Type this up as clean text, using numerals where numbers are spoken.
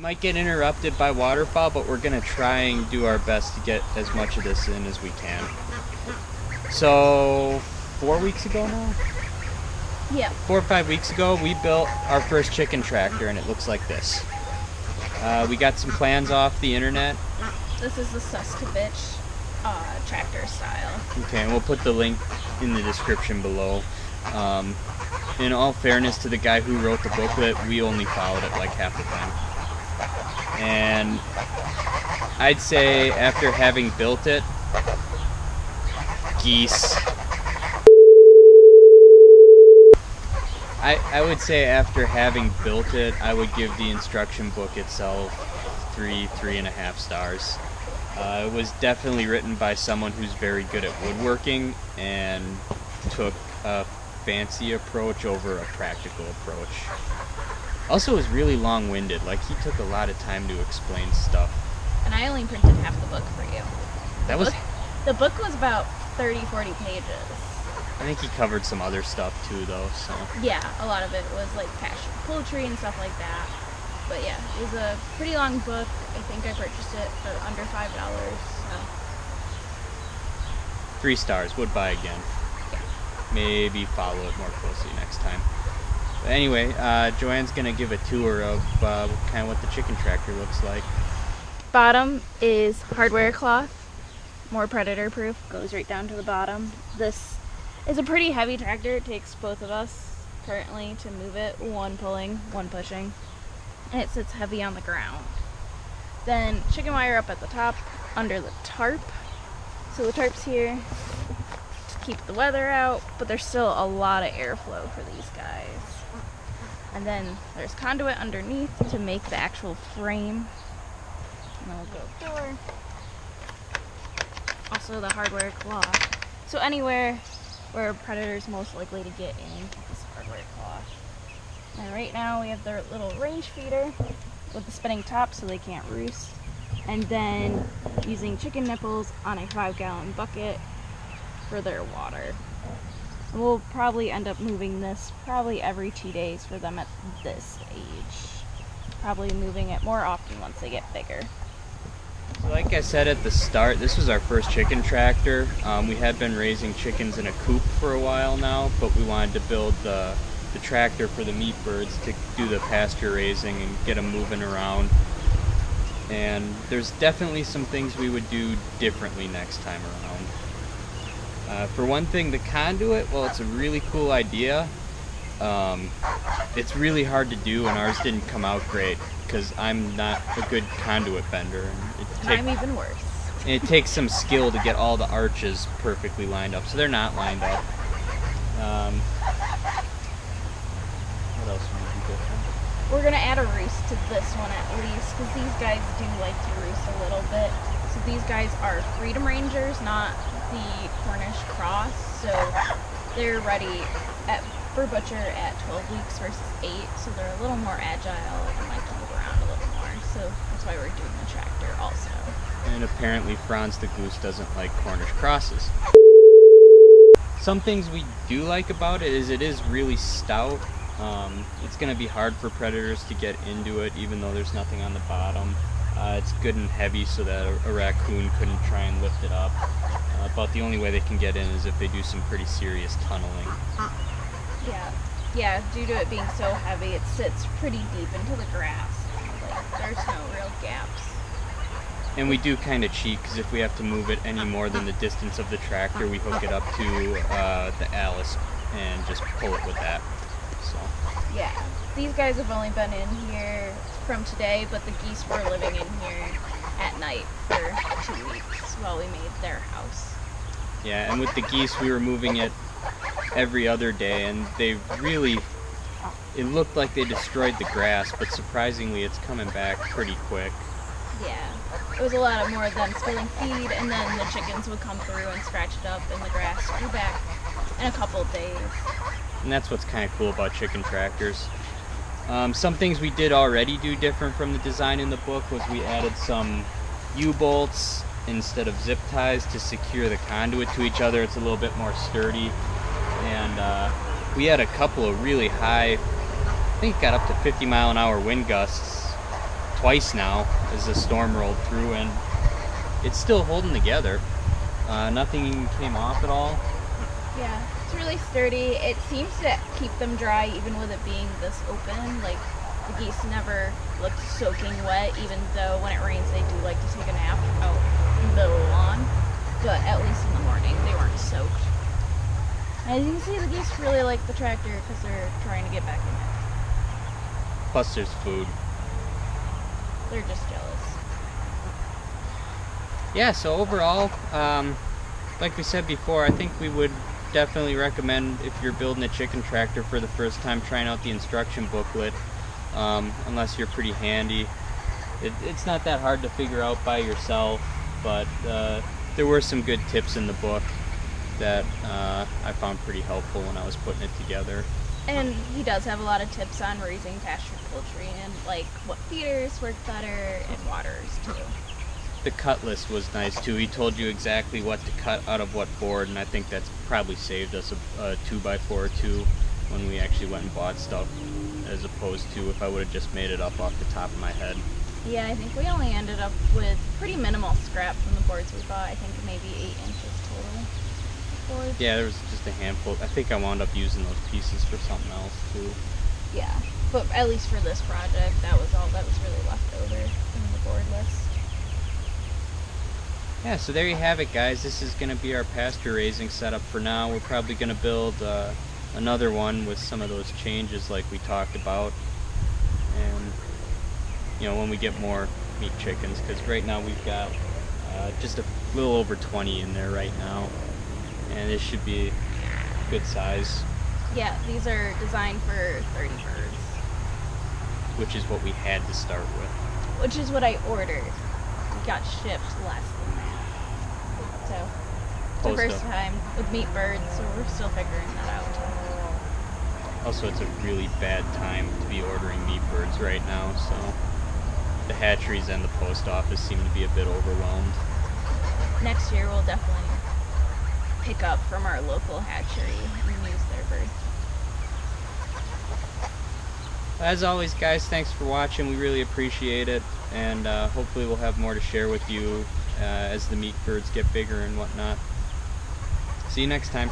might get interrupted by waterfowl, but we're gonna try and do our best to get as much of this in as we can. So 4 weeks ago now? Yeah. 4 or 5 weeks ago, we built our first chicken tractor, and it looks like this. We got some plans off the internet. This is the Sustovich tractor style. Okay, and we'll put the link in the description below. In all fairness to the guy who wrote the booklet, we only followed it like half the time. And I'd say after having built it, geese. I would say after having built it, I would give the instruction book itself 3.5 stars. It was definitely written by someone who's very good at woodworking and took a fancy approach over a practical approach. Also, it was really long-winded. Like, he took a lot of time to explain stuff. And I only printed half the book for you. The book was about 30-40 pages. I think he covered some other stuff too, though. So yeah, a lot of it was like pasture poultry and stuff like that. But yeah, it was a pretty long book. I think I purchased it for under $5. So. 3 stars. Would buy again. Yeah. Maybe follow it more closely next time. But anyway, Joanne's gonna give a tour of kind of what the chicken tractor looks like. Bottom is hardware cloth, more predator proof, goes right down to the bottom. This is a pretty heavy tractor. It takes both of us currently to move it, one pulling, one pushing, and it sits heavy on the ground. Then chicken wire up at the top under the tarp. So the tarp's here to keep the weather out, but there's still a lot of airflow for these guys. And then there's conduit underneath to make the actual frame. And then we'll go door. Also the hardware cloth. So anywhere where a predator's most likely to get in this hardware cloth. And right now we have their little range feeder with the spinning top so they can't roost. And then using chicken nipples on a 5-gallon bucket for their water. And we'll probably end up moving this probably every 2 days for them at this age. Probably moving it more often once they get bigger. So like I said at the start, this was our first chicken tractor. We had been raising chickens in a coop for a while now, but we wanted to build the tractor for the meat birds to do the pasture raising and get them moving around. And there's definitely some things we would do differently next time around. For one thing, the conduit, well, it's a really cool idea. It's really hard to do, and ours didn't come out great because I'm not a good conduit bender. I'm even worse. And it takes some skill to get all the arches perfectly lined up, so they're not lined up. What else would we do different? We're going to add a roost to this one at least, because these guys do like to roost a little bit. So these guys are Freedom Rangers, not the Cornish cross, so they're ready for butcher at 12 weeks versus 8, so they're a little more agile and like to move around a little more. So that's why we're doing the tractor also. And apparently Franz the goose doesn't like Cornish crosses. Some things we do like about it is really stout. It's going to be hard for predators to get into it even though there's nothing on the bottom. It's good and heavy so that a raccoon couldn't try and lift it up. About the only way they can get in is if they do some pretty serious tunneling. Yeah, due to it being so heavy, it sits pretty deep into the grass. Like, there's no real gaps. And we do kind of cheat, because if we have to move it any more than the distance of the tractor, we hook it up to the Alice and just pull it with that. So. Yeah, these guys have only been in here from today, but the geese were living in here at night for 2 weeks while we made their house. Yeah, and with the geese, we were moving it every other day, and they really, it looked like they destroyed the grass, but surprisingly it's coming back pretty quick. Yeah, it was a lot of more of them spilling feed, and then the chickens would come through and scratch it up, and the grass grew back in a couple of days. And that's what's kind of cool about chicken tractors. Some things we did already do different from the design in the book was we added some U-bolts instead of zip ties to secure the conduit to each other. It's a little bit more sturdy. And we had a couple of really high, I think it got up to 50-mile-an-hour wind gusts twice now as the storm rolled through, and it's still holding together. Nothing came off at all. Yeah, it's really sturdy. It seems to keep them dry even with it being this open. Like, the geese never looked soaking wet, even though when it rains they do like to take a nap out in the middle of the lawn. But at least in the morning they weren't soaked. As you can see, the geese really like the tractor because they're trying to get back in it. Plus there's food. They're just jealous. Yeah, so overall, like we said before, I think we would definitely recommend, if you're building a chicken tractor for the first time, trying out the instruction booklet, unless you're pretty handy. It's not that hard to figure out by yourself, but there were some good tips in the book that I found pretty helpful when I was putting it together. And he does have a lot of tips on raising pasture poultry and like what feeders work better and waters too. The cut list was nice too. He told you exactly what to cut out of what board, and I think that's probably saved us a 2x4 or 2 when we actually went and bought stuff, as opposed to if I would have just made it up off the top of my head. Yeah, I think we only ended up with pretty minimal scrap from the boards we bought. I think maybe 8 inches total boards. Yeah, there was just a handful. I think I wound up using those pieces for something else too. Yeah, but at least for this project, that was all that was really left over from the board list. Yeah, so there you have it, guys. This is going to be our pasture raising setup for now. We're probably going to build another one with some of those changes like we talked about. And, you know, when we get more meat chickens, because right now we've got just a little over 20 in there right now. And this should be good size. Yeah, these are designed for 30 birds. Which is what we had to start with. Which is what I ordered. It got shipped less than that. So, it's the first time with meat birds, so we're still figuring that out. Also, it's a really bad time to be ordering meat birds right now, so the hatcheries and the post office seem to be a bit overwhelmed. Next year we'll definitely pick up from our local hatchery and use their birds. As always, guys, thanks for watching. We really appreciate it, and hopefully we'll have more to share with you as the meat birds get bigger and whatnot. See you next time.